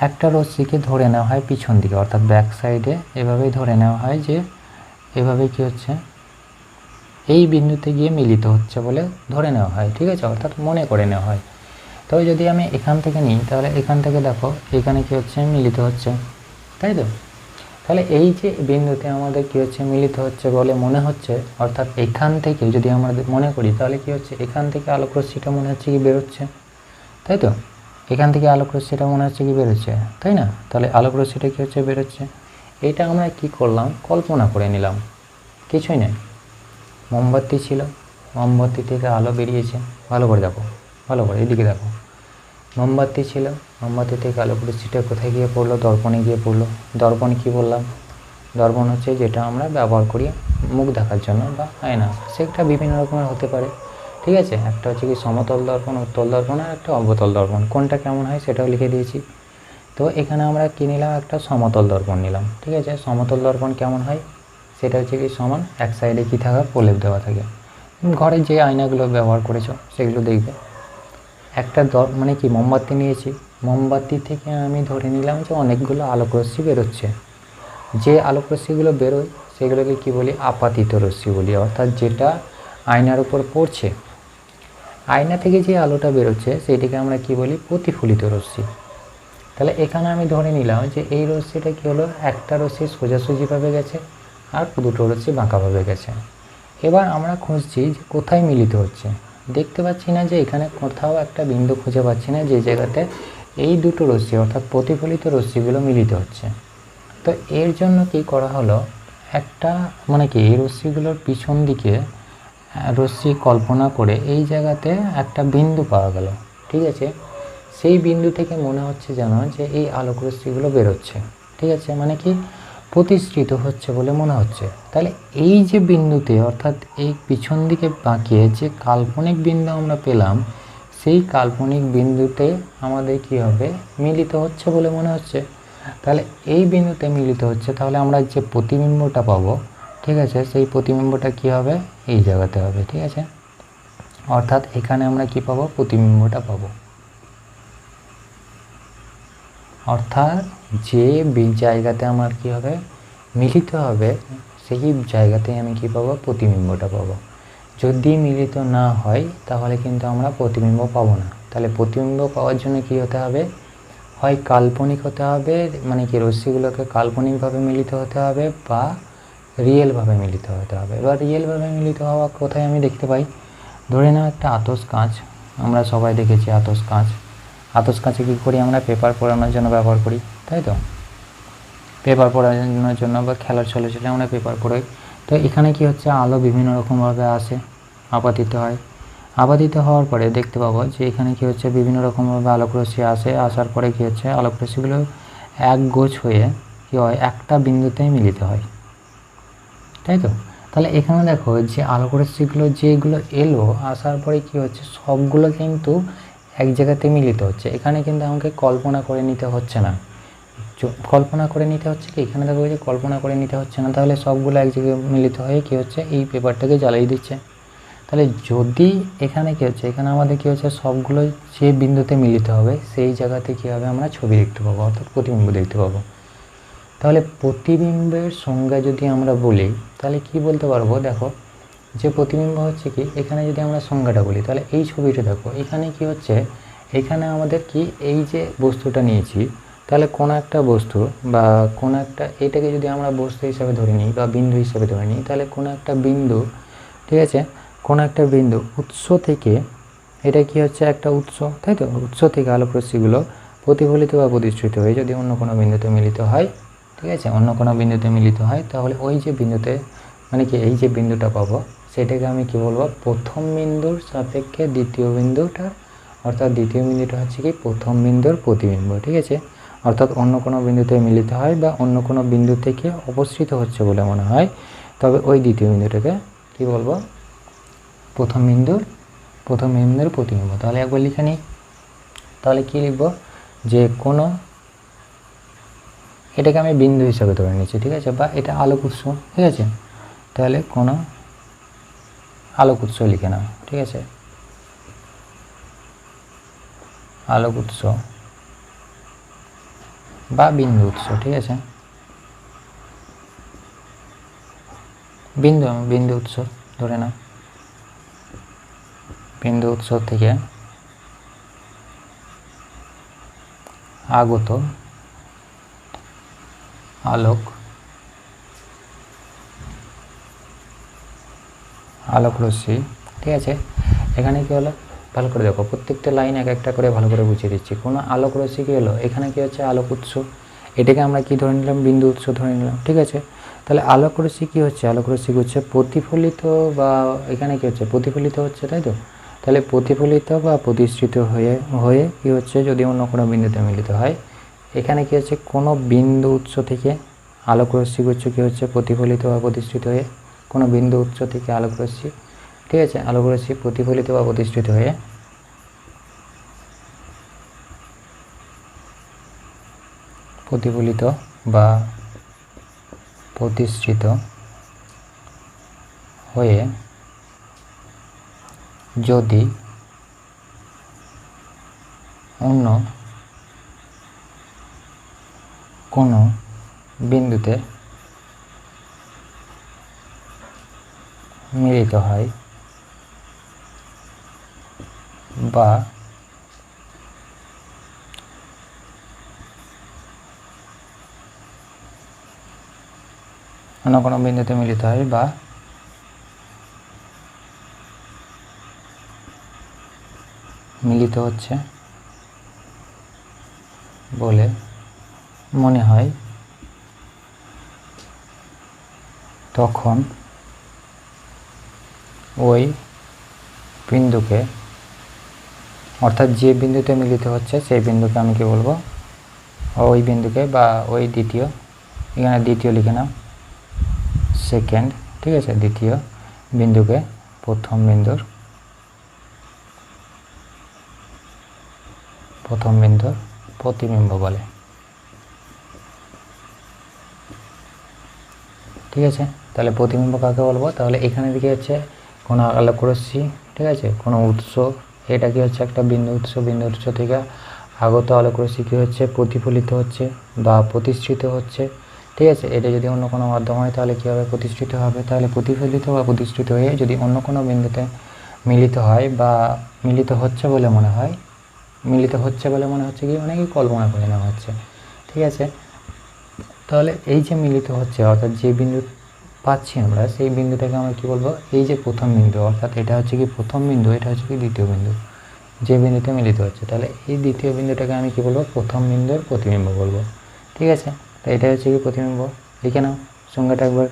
একটা রশ্মিকে ধরে নেওয়া হয় পিছন দিকে, অর্থাৎ ব্যাক সাইডে এভাবেই ধরে নেওয়া হয় যে এভাবে কী হচ্ছে, এই বিন্দুতে গিয়ে মিলিত হচ্ছে বলে ধরে নেওয়া হয়, ঠিক আছে, অর্থাৎ মনে করে নেওয়া হয়। তবে যদি আমি এখান থেকে নিই তাহলে এখান থেকে দেখো এখানে কী হচ্ছে, মিলিত হচ্ছে, তাই তো। তাহলে এই যে বিন্দুতে আমাদের কী হচ্ছে, মিলিত হচ্ছে বলে মনে হচ্ছে, অর্থাৎ এখান থেকে যদি আমরা মনে করি তাহলে কী হচ্ছে, এখান থেকে আলোক রশ্মিটা মনে হচ্ছে কি বেরোচ্ছে, তাই তো। এখান থেকে আলোক রশ্মিটা মনে হচ্ছে কি বেরোচ্ছে, তাই না। তাহলে আলোক রশ্মিটা কী হচ্ছে, বেরোচ্ছে। এটা আমরা কি করলাম, কল্পনা করে নিলাম, কিছুই নেই। মোমবাতি ছিল, মোমবাতি থেকে আলো বেরিয়েছে, ভালো করে দেখো, ভালো করে এদিকে দেখো। মোমবাতি ছিল, মোমবাতি থেকে আলোক রশ্মিটা কোথায় গিয়ে পড়লো, দর্পণে গিয়ে পড়লো। দর্পণ কি বললাম, দর্পণ হচ্ছে যেটা আমরা ব্যবহার করি মুখ দেখার জন্য বা আয়না, সেটা বিভিন্ন রকমের হতে পারে, ঠিক আছে। একটা হচ্ছে কি সমতল দর্পণ, উত্তল দর্পণ, আর একটা অবতল দর্পণ, কোনটা কেমন হয় সেটাও লিখে দিয়েছি। তো এখানে আমরা কী নিলাম, একটা সমতল দর্পণ নিলাম, ঠিক আছে। সমতল দর্পণ কেমন হয়, সেটা হচ্ছে কি সমান, এক সাইডে কি থাকা, প্রলেপ দেওয়া থাকে। ঘরে যে আয়নাগুলো ব্যবহার করেছো সেগুলো দেখবে। একটা মানে কি মোমবাতি নিয়েছি, মোমবাতি থেকে আমি ধরে নিলাম যে অনেকগুলো আলোক রশ্মি বেরোচ্ছে। যে আলোক রশ্মিগুলো বেরোয় সেগুলোকে কি বলি, আপাতিত রশ্মি বলি, অর্থাৎ যেটা আয়নার উপর পড়ছে, আয়না থেকে যে আলোটা বেরোচ্ছে সেটিকে আমরা কি বলি, প্রতিফলিত রশ্মি। তাহলে এখানে আমি ধরে নিলাম যে এই রশ্মিটা কী হলো, একটা রশ্মি সোজাসুজিভাবে গেছে আর দুটো রশ্মি বাঁকাভাবে গেছে। এবার আমরা খুঁজছি যে কোথায় মিলিত হচ্ছে, দেখতে পাচ্ছি না যে এখানে কোথাও একটা বিন্দু খুঁজে পাচ্ছি না যে জায়গাতে এই দুটো রশ্মি অর্থাৎ প্রতিফলিত রশ্মিগুলো মিলিত হচ্ছে। তো এর জন্য কি করা হলো, একটা মানে কি এই রশ্মিগুলোর পিছন দিকে রশ্মি কল্পনা করে এই জায়গাতে একটা বিন্দু পাওয়া গেল, ঠিক আছে। সেই বিন্দু থেকে মনে হচ্ছে যেন যে এই আলোক রশ্মিগুলো বেরোচ্ছে, ঠিক আছে, মানে কি প্রতিসৃত হচ্ছে বলে মনে হচ্ছে। তাহলে এই যে বিন্দুতে অর্থাৎ এই পিছন দিকে বাঁকিয়ে যে কাল্পনিক বিন্দু আমরা পেলাম, সেই কাল্পনিক বিন্দুতে আমাদের কি হবে, মিলিত হচ্ছে বলে মনে হচ্ছে। তাহলে এই বিন্দুতে মিলিত হচ্ছে, তাহলে আমরা যে প্রতিবিম্বটা পাবো, ঠিক আছে, সেই প্রতিবিম্বটা কি হবে, এই জায়গাতে হবে, ঠিক আছে। অর্থাৎ এখানে আমরা কি পাবো, প্রতিবিম্বটা পাবো। অর্থাৎ যে জায়গাতে আমার কি হবে, মিলিত হবে, সেই জায়গাতে আমি কি পাবো, প্রতিবিম্বটা পাবো। যদি মিলিত না হয় তাহলে কিন্তু আমরা প্রতিবিম্ব পাবো না। তাহলে প্রতিবিম্ব পাওয়ার জন্য কি হতে হবে, হয় কাল্পনিক হতে হবে, মানে কি রশ্মিগুলোকে কাল্পনিকভাবে মিলিত হতে হবে, বা রিয়েলভাবে মিলিত হতে হবে। এবার রিয়েলভাবে মিলিত হওয়া কোথায় আমি দেখতে পাই, ধরে নাও একটা আতস কাঁচ, আমরা সবাই দেখেছি আতস কাঁচ। আতস কাঁচে কী করি আমরা, পেপার পোড়ানোর জন্য ব্যবহার করি, তাই তো। পেপার পোড়ানোর জন্য বা খেলার ছলে ছলে আমরা পেপার পোড়াই। তো এখানে কি হচ্ছে, আলো বিভিন্ন রকমভাবে আসে, আপাতিত হয়। আপাতিত হওয়ার পরে দেখতে পাবো যে এখানে কি হচ্ছে, বিভিন্ন রকমভাবে আলোক রশ্মি আসে, আসার পরে কি হচ্ছে, আলোক রশ্মিগুলো এক গোছ হয়ে কী হয়, একটা বিন্দুতেই মিলিত হয়, তাই তো। তাহলে এখানে দেখো যে আলোক রশ্মিগুলো যেগুলো এলো, আসার পরে কি হচ্ছে, সবগুলো কিন্তু এক জায়গাতে মিলিত হচ্ছে। এখানে কিন্তু আমাকে কল্পনা করে নিতে হচ্ছে না, কল্পনা করে নিতে হচ্ছে কি, এখানে দেখো যে কল্পনা করে নিতে হচ্ছে না। তাহলে সবগুলো এক জায়গায় মিলিত হয়ে কী হচ্ছে, এই পেপারটাকে জ্বালিয়ে দিচ্ছে। তাহলে যদি এখানে কী হচ্ছে, এখানে আমাদের কী হচ্ছে, সবগুলো যে বিন্দুতে মিলিত হবে সেই জায়গাতে কী হবে, আমরা ছবি দেখতে পাবো, অর্থাৎ প্রতিবিম্ব দেখতে পাবো। তাহলে প্রতিবিম্বের সংজ্ঞা যদি আমরা বলি তাহলে কি বলতে পারবো, দেখো যে প্রতিবিম্ব হচ্ছে কি, এখানে যদি আমরা সংজ্ঞাটা বলি তাহলে এই ছবিটা দেখো, এখানে কি হচ্ছে, এখানে আমাদের কি এই যে বস্তুটা নিয়েছি, তাহলে কোনো একটা বস্তু বা কোনো একটা, এটাকে যদি আমরা বস্তু হিসাবে ধরে নিই বা বিন্দু হিসাবে ধরে নিই, তাহলে কোনো একটা বিন্দু, ঠিক আছে, কোনো একটা বিন্দু উৎস থেকে, এটা কি হচ্ছে একটা উৎস, তাই তো। উৎস থেকে আলোক রশ্মিগুলো প্রতিফলিত বা প্রতিসৃত হয়ে যদি অন্য কোনো বিন্দুতে মিলিত হয়, ঠিক আছে, অন্য কোনো বিন্দুতে মিলিত হয়, তাহলে ওই যে বিন্দুতে মানে কি এই যে বিন্দুটা পাবো, সেটাকে আমি কি বলবো, প্রথম বিন্দুর সাপেক্ষে দ্বিতীয় বিন্দুটা, অর্থাৎ দ্বিতীয় বিন্দুটা হচ্ছে কি প্রথম বিন্দুর প্রতিবিম্ব, ঠিক আছে। অর্থাৎ অন্য কোনো বিন্দুতে মিলিত হয় বা অন্য কোনো বিন্দু থেকে অপসৃত হচ্ছে বলে মনে হয়, তবে ওই দ্বিতীয় বিন্দুটাকে কি বলবো, প্রথম বিন্দুর প্রতিবিম্ব। তাহলে একবার লিখে নিই, তাহলে কি লিখব, যে কোনো এটাকে আমি বিন্দু হিসাবে ধরে নিচ্ছি, ঠিক আছে, বা এটা আলোক উৎস, ঠিক আছে। তাহলে কোনো আলোক উৎস লিখে নাও, ঠিক আছে, আলোক উৎস বা বিন্দু উৎস, ঠিক আছে, বিন্দু উৎস ধরে নাও। বিন্দু উৎস থেকে আগত আলোক রশ্মি, ঠিক আছে। এখানে কি হলো ভালো করে দেখো, প্রত্যেকটা লাইন এক একটা করে ভালো করে বুঝিয়ে দিচ্ছি। কোনো আলোক রশ্মি কি হলো, এখানে কি হচ্ছে আলোক উৎস, এটাকে আমরা কি ধরে নিলাম, বিন্দু উৎস ধরে নিলাম, ঠিক আছে। তাহলে আলোক রশ্মি কি হচ্ছে, আলোক রশ্মি হচ্ছে প্রতিফলিত, বা এখানে কি হচ্ছে প্রতিফলিত হচ্ছে, তাই তো। তাহলে প্রতিফলিত বা প্রতিষ্ঠিত হয়ে কি হচ্ছে, যদি অন্য কোনো বিন্দুতে মিলিত হয়, এখানে কি হচ্ছে কোনো বিন্দু উৎস থেকে আলোক রশ্মি হচ্ছে কি হচ্ছে প্রতিফলিত বা প্রতিষ্ঠিত হয়ে, কোনো বিন্দু উৎস থেকে আলোক রশ্মি, ঠিক আছে, আলোক রশ্মি প্রতিফলিত বা প্রতিষ্ঠিত হয়ে প্রতিফলিত বা প্রতিষ্ঠিত হয়ে যদি অন্য কোনো বিন্দুতে মিলিত হয় বা অন্য কোনো বিন্দুতে মিলিত হয় বা মিলিত হচ্ছে বলে মনে হয়, তখন ওই বিন্দুকে, অর্থাৎ যে বিন্দুতে মিলিত হচ্ছে সেই বিন্দুকে আমি কি বলবো, ওই বিন্দুকে বা ওই দ্বিতীয়, এখানে দ্বিতীয় লিখে নাও, সেকেন্ড, ঠিক আছে, দ্বিতীয় বিন্দুকে প্রথম বিন্দুর প্রতিবিম্ব বলে, ঠিক আছে। তাহলে প্রতিবিম্ব কাকে বলবো, তাহলে এখানে দিকে হচ্ছে কোনো আলোক রশ্মি, ঠিক আছে, কোনো উৎস, এটা কি হচ্ছে একটা বিন্দু উৎস থেকে আগত আলোক রশ্মি কি হচ্ছে প্রতিফলিত হচ্ছে বা প্রতিষ্ঠিত হচ্ছে, ঠিক আছে। এটা যদি অন্য কোনো মাধ্যম হয় তাহলে কী হবে, প্রতিষ্ঠিত হবে। তাহলে প্রতিফলিত বা প্রতিষ্ঠিত হয়ে যদি অন্য কোনো বিন্দুতে মিলিত হয় বা মিলিত হচ্ছে বলে মনে হচ্ছে কি অনেকেই কল্পনা করে নেওয়া হচ্ছে, ঠিক আছে। তাহলে এই যে মিলিত হচ্ছে, অর্থাৎ যে বিন্দু পাচ্ছি আমরা, সেই বিন্দুটাকে আমরা কী বলবো, এই যে প্রথম বিন্দু, অর্থাৎ এটা হচ্ছে কি প্রথম বিন্দু, এটা হচ্ছে কি দ্বিতীয় বিন্দু, যে বিন্দুতে মিলিত হচ্ছে। তাহলে এই দ্বিতীয় বিন্দুটাকে আমি কী বলবো, প্রথম বিন্দুর প্রতিবিম্ব বলবো, ঠিক আছে। তো এটা হচ্ছে কি প্রতিবিম্ব, লিখে নাও, সংজ্ঞাটা একবার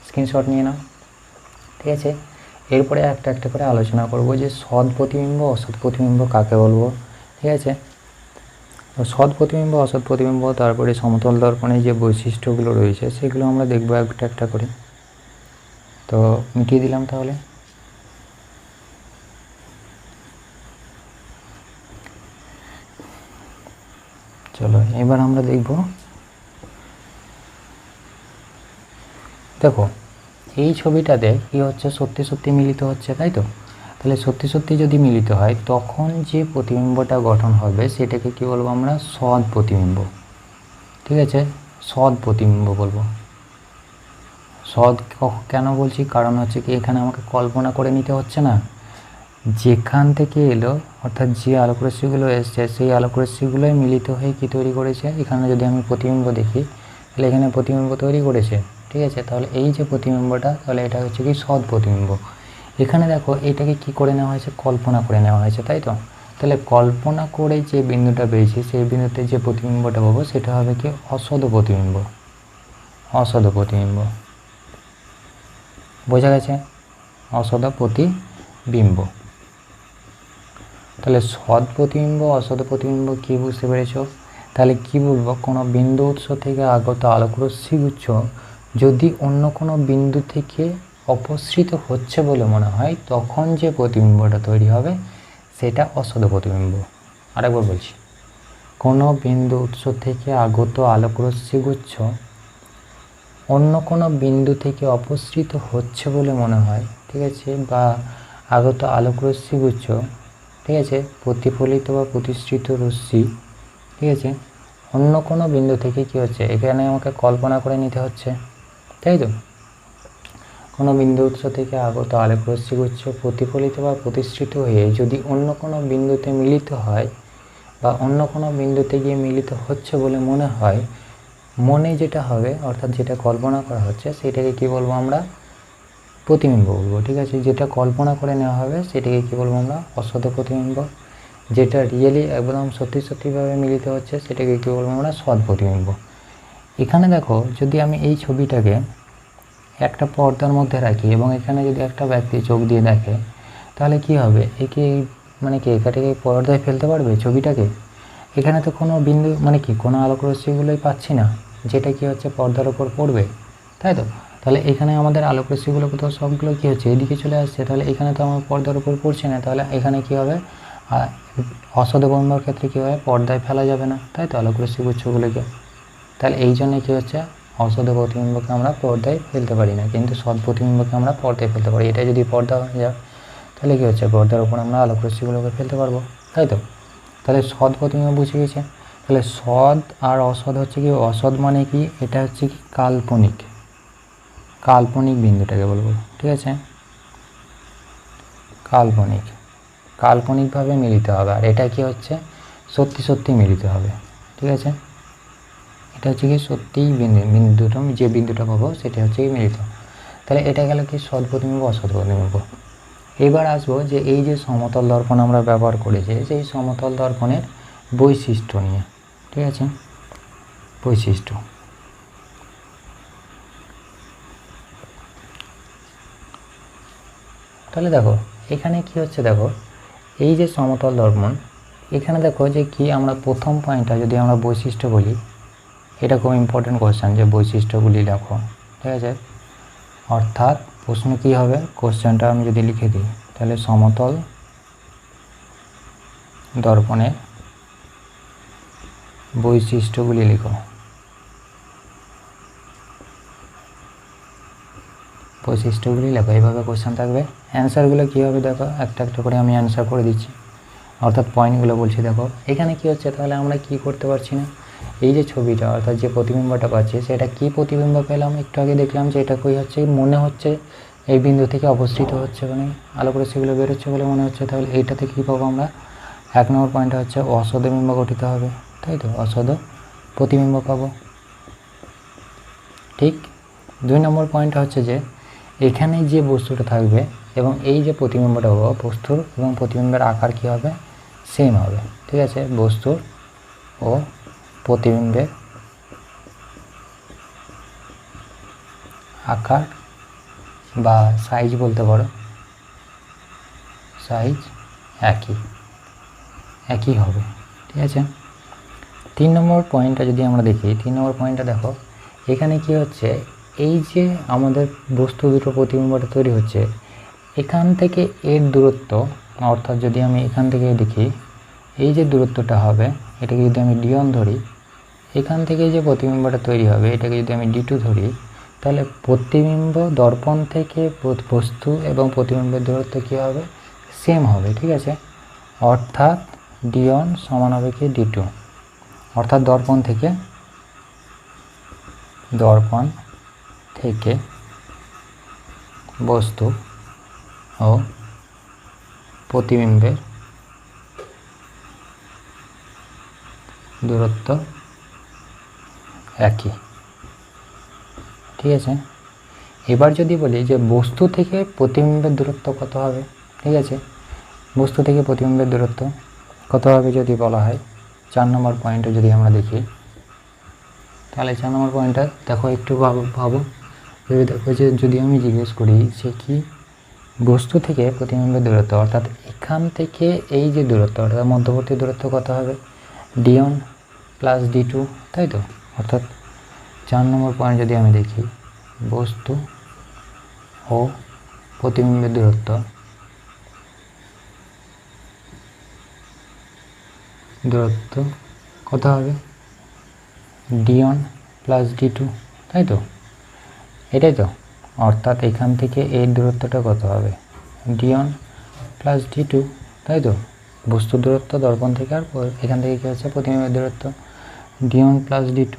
স্ক্রিনশট নিয়ে নাও, ঠিক আছে। এরপরে একটা একটা করে আলোচনা করব যে সৎ প্রতিবিম্ব অসৎ প্রতিবিম্ব কাকে বলবো, ঠিক আছে। তো সৎ প্রতিবিম্ব অসৎ প্রতিবিম্ব, তারপরে সমতল দর্পণে যে বৈশিষ্ট্যগুলো রয়েছে সেগুলো আমরা দেখবো একটা একটা করে। তো মিটিয়ে দিলাম তাহলে। চলো এবার আমরা দেখো এই ছবিটাতে কি হচ্ছে, সত্যি সত্যি মিলিত হচ্ছে, তাই তো। তাহলে সত্যি সত্যি যদি মিলিত হয় তখন যে প্রতিবিম্বটা গঠন হবে সেটাকে কি বলবো আমরা, সৎ প্রতিবিম্ব, ঠিক আছে, সৎ প্রতিবিম্ব বলবো। সৎ কেন বলছি, কারণ হচ্ছে কি এখানে আমাকে কল্পনা করে নিতে হচ্ছে না, যেখান থেকে এলো, অর্থাৎ যে আলোকরশ্মিগুলো এসছে সেই আলোকরশ্মিগুলোই মিলিত হয়ে কি তৈরি করেছে, এখানে যদি আমি প্রতিবিম্ব দেখি তাহলে এখানে প্রতিবিম্ব তৈরি করেছে, ঠিক আছে। তাহলে এই যে প্রতিবিম্বটা, তাহলে এটা হচ্ছে কি সৎ প্রতিবিম্ব। এখানে দেখো এটাকে কি করে নেওয়া হয়েছে, কল্পনা করে নেওয়া হয়েছে, তাই তো। তাহলে কল্পনা করে যে বিন্দুটা পেয়েছি সেই বিন্দুতে যে প্রতিবিম্বটা পাবো সেটা হবে কি অসৎ প্রতিবিম্ব, বোঝা গেছে, অসৎ প্রতিবিম্ব। তাহলে সৎ প্রতিবিম্ব অসৎ প্রতিবিম্ব কি বুঝতে পেরেছ, তাহলে কি বলবো, কোনো বিন্দু উৎস থেকে আগত আলোকরশ্মি গুচ্ছ যদি অন্য কোনো বিন্দু থেকে অপসৃত হচ্ছে বলে মনে হয় তখন যে প্রতিবিম্বটা তৈরি হবে সেটা অসৎ প্রতিবিম্ব। আরেকবার বলছি, কোনো বিন্দু উৎস থেকে আগত আলোকরশ্মিগুচ্ছ অন্য কোনো বিন্দু থেকে অপসৃত হচ্ছে বলে মনে হয়, ঠিক আছে, বা আগত আলোকরশ্মিগুচ্ছ, ঠিক আছে, প্রতিফলিত বা প্রতিসৃত রশ্মি, ঠিক আছে, অন্য কোনো বিন্দু থেকে কি হচ্ছে, এখানে আমাকে কল্পনা করে নিতে হচ্ছে, তাই তো। কোনো বিন্দু উৎস থেকে আগত আলোকরশ্মিগুচ্ছ প্রতিফলিত বা প্রতিসৃত হয়ে যদি অন্য কোনো বিন্দুতে মিলিত হয় বা অন্য কোনো বিন্দুতে গিয়ে মিলিত হচ্ছে বলে মনে হয়, মনে যেটা হবে অর্থাৎ যেটা কল্পনা করা হচ্ছে সেটাকে কি বলবো আমরা, প্রতিবিম্ব বলবো, ঠিক আছে। যেটা কল্পনা করে নেওয়া হবে সেটাকে কি বলবো আমরা, অসৎ প্রতিবিম্ব। যেটা রিয়েলি একদম সত্যি সত্যিভাবে মিলিত হচ্ছে সেটাকে কি বলবো আমরা, সৎ প্রতিবিম্ব। এখানে দেখো, যদি আমি এই ছবিটাকে একটা পর্দার মধ্যে রাখি এবং এখানে যদি একটা ব্যক্তি চোখ দিয়ে দেখে, তাহলে কি হবে, একে মানে কি এটাকে পর্দায় ফেলতে পারবে ছবিটাকে? এখানে তো কোনো বিন্দু মানে কি কোনো আলোকরশ্মিগুলোই পাচ্ছি না, যেটা কি হচ্ছে পর্দার ওপর পড়বে, তাই তো। তাহলে এখানে আমাদের আলোকরশ্মিগুলো কোথাও সবগুলো কি হচ্ছে, এদিকে চলে আসছে, তাহলে এখানে তো আমার পর্দার উপর পড়ছে না, তাহলে এখানে কি হবে, অসৎ প্রতিবিম্বের ক্ষেত্রে কী হবে, পর্দায় ফেলা যাবে না, তাই তো, আলোকরশ্মিগুচ্ছগুলোকে। তাহলে এই জন্যে কী হচ্ছে, অসৎ প্রতিবিম্বকে আমরা পর্দায় ফেলতে পারি না, কিন্তু সৎ প্রতিবিম্বকে আমরা পর্দায় ফেলতে পারি। এটা যদি পর্দা হয়ে যায় তাহলে কী হচ্ছে, পর্দার উপর আমরা আলোকরশ্মিগুলোকে ফেলতে পারবো, তাই তো। তাহলে সৎ প্রতিবিম্ব বুঝে গেছে। তাহলে সৎ আর অসৎ হচ্ছে কি, অসৎ মানে কি, এটা হচ্ছে কি কাল্পনিক, কাল্পনিক বিন্দুটাকে বলবো, ঠিক আছে, কাল্পনিক, কাল্পনিকভাবে মিলিত হবে। আর এটা কি হচ্ছে, সত্যি সত্যি মিলিত হবে, ঠিক আছে। এটা হচ্ছে কি সত্যিই বিন্দুটা, যে বিন্দুটা পাবো সেটা হচ্ছে কি মিলিত। তাহলে এটা গেল কি সৎ প্রতিবিম্ব অসৎ প্রতিবিম্ব। এবার আসবো যে এই যে সমতল দর্পণ আমরা ব্যবহার করেছি, সেই সমতল দর্পণের বৈশিষ্ট্য নিয়ে, ঠিক আছে, বৈশিষ্ট্য। তাহলে দেখো এখানে কি হচ্ছে, দেখো এই যে সমতল দর্পণ, এখানে দেখো যে কি আমরা প্রথম পয়েন্টটা যদি আমরা বৈশিষ্ট্য বলি, এটা খুব ইম্পর্টেন্ট কোশ্চেন যে বৈশিষ্ট্যগুলি লেখো, ঠিক আছে। অর্থাৎ প্রশ্ন কি হবে, কোশ্চেনটা আমি যদি লিখে দিই তাহলে সমতল দর্পণের বৈশিষ্ট্যগুলি লিখো, বৈশিষ্ট্যগুলি লেখো, এইভাবে কোশ্চেন থাকবে। অ্যান্সারগুলো কী হবে দেখো, একটা একটা করে আমি অ্যান্সার করে দিচ্ছি, অর্থাৎ পয়েন্টগুলো বলছি। দেখো এখানে কি হচ্ছে, তাহলে আমরা কি করতে পারছি না, এই যে ছবিটা অর্থাৎ যে প্রতিবিম্বটা পাচ্ছি সেটা কি প্রতিবিম্ব পেলাম, একটু আগে দেখলাম যে এটা কই হচ্ছে, মনে হচ্ছে এই বিন্দু থেকে অবস্থিত হচ্ছে, মানে আলোকরশ্মিগুলো বেরোচ্ছে বলে মনে হচ্ছে। তাহলে এইটাতে কী পাবো আমরা, 1 নম্বর পয়েন্টটা হচ্ছে অসৎ বিম্ব গঠিত হবে, তাই তো, অসৎ প্রতিবিম্ব পাবো। ঠিক 2 নম্বর পয়েন্টটা হচ্ছে যে এখানে যে বস্তুটা থাকবে এবং এই যে প্রতিবিম্বটা পাবো, বস্তুর এবং প্রতিবিম্বের আকার কী হবে, সেম হবে, ঠিক আছে। বস্তুর ও প্রতিবিম্বের আকার বা সাইজ বলতে পারো, সাইজ একই হবে, ঠিক আছে। 3 নম্বর পয়েন্টটা যদি আমরা দেখি, 3 নম্বর পয়েন্টটা দেখো এখানে কি হচ্ছে, এই যে আমাদের বস্তু দুটো প্রতিবিম্বটা তৈরি হচ্ছে, এখান থেকে এর দূরত্ব, অর্থাৎ যদি আমি এখান থেকে দেখি এই যে দূরত্বটা হবে, এটাকে যদি আমি d1 ধরি, এখান থেকে যে প্রতিবিম্বটা তৈরি হবে এটাকে যদি আমি d2 ধরি, তাহলে প্রতিবিম্ব দর্পণ থেকে বস্তু এবং প্রতিবিম্বের দূরত্ব কী হবে, সেম হবে, ঠিক আছে। অর্থাৎ d1 সমান হবে কি d2, অর্থাৎ দর্পণ থেকে বস্তু ও প্রতিবিম্বের দূরত্ব একই, ঠিক আছে। এবার যদি বলি যে বস্তু থেকে প্রতিবিম্বের দূরত্ব কত হবে, ঠিক আছে, বস্তু থেকে প্রতিবিম্বের দূরত্ব কত হবে যদি বলা হয়, 4 নম্বর পয়েন্টে যদি আমরা দেখি, তাহলে 4 নম্বর পয়েন্টটা দেখো একটু ভাবো, যদি দেখো যে যদি আমি জিজ্ঞেস করি সে কি বস্তু থেকে প্রতিবিম্বের দূরত্ব, অর্থাৎ এখান থেকে এই যে দূরত্ব অর্থাৎ মধ্যবর্তী দূরত্ব কত হবে, d1 প্লাস d2, তাই তো। অর্থাৎ 4 নম্বর পয়েন্ট যদি আমি দেখি, বস্তু ও প্রতিবিম্বের দূরত্ব কত হবে d1 প্লাস d2, তাই তো, এটাই তো, অর্থাৎ এখান থেকে এর দূরত্বটা কত হবে d1 প্লাস d2, তাই তো, বস্তুর দূরত্ব দর্পণ থেকে আর এখান থেকে কী হচ্ছে প্রতিবিম্বের দূরত্ব d1 প্লাস d2।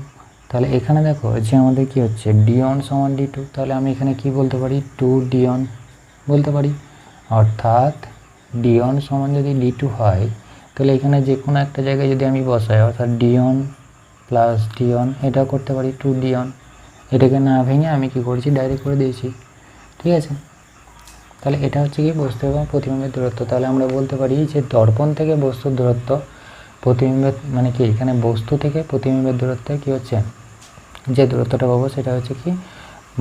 তাহলে এখানে দেখো যে আমাদের কি হচ্ছে d1 সমান d2, তাহলে আমি এখানে কি বলতে পারি 2d1 বলতে পারি, অর্থাৎ d1 সমান যদি d2 হয় তাহলে এখানে যে কোনো একটা জায়গায় যদি আমি বসাই অর্থাৎ d1 প্লাস d1 এটা করতে পারি 2d1, এটাকে না ভেঙে আমি কি করেছি ডাইরেক্ট করে দিয়েছি, ঠিক আছে। তাহলে এটা হচ্ছে কি বস্তু এবং প্রতিবিম্বের দূরত্ব। তাহলে আমরা বলতে পারি যে দর্পণ থেকে বস্তুর দূরত্ব প্রতিবিম্বের মানে কি এখানে বস্তু থেকে প্রতিবিম্বের দূরত্বে কি হচ্ছে যে দূরত্বটা পাবো সেটা হচ্ছে কি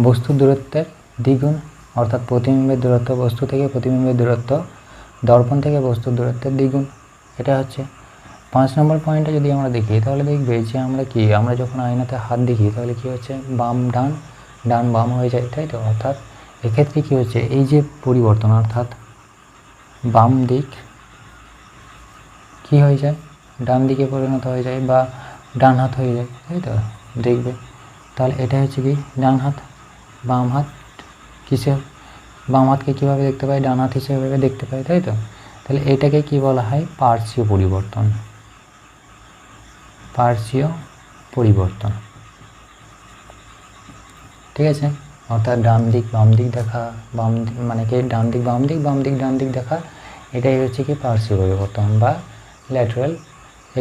বস্তুর দূরত্বের দ্বিগুণ, অর্থাৎ প্রতিবিম্বের দূরত্ব বস্তু থেকে প্রতিবিম্বের দূরত্ব দর্পণ থেকে বস্তুর দূরত্বের দ্বিগুণ। এটা হচ্ছে 5 নম্বর পয়েন্টে যদি আমরা দেখি তাহলে দেখবে যে আমরা যখন আয়নাতে হাত দেখি তাহলে কি হচ্ছে বাম ডান ডান বাম হয়ে যায়, তাই তো, অর্থাৎ এক্ষেত্রে কি হচ্ছে এই যে পরিবর্তন অর্থাৎ বাম দিক কি হয়ে যায় ডান দিকে পরিণত হয়ে যায় বা ডান হাত হয়ে যায়, তাই তো, দেখবে। তাহলে এটা হচ্ছে কি ডান হাত, বাম হাত কিসে বাম হাতকে কীভাবে দেখতে পাই ডান হাত হিসেবে দেখতে পাই, তাই তো। তাহলে এটাকে কি বলা হয় পার্শ্বীয় পরিবর্তন, পার্শ্বীয় পরিবর্তন, ঠিক আছে। অর্থাৎ ডান দিক বাম দিক দেখা, বাম মানে কি ডান দিক বাম দিক বাম দিক ডান দিক দেখা, এটাই হচ্ছে কি পার্শ্বীয় পরিবর্তন বা ল্যাটারাল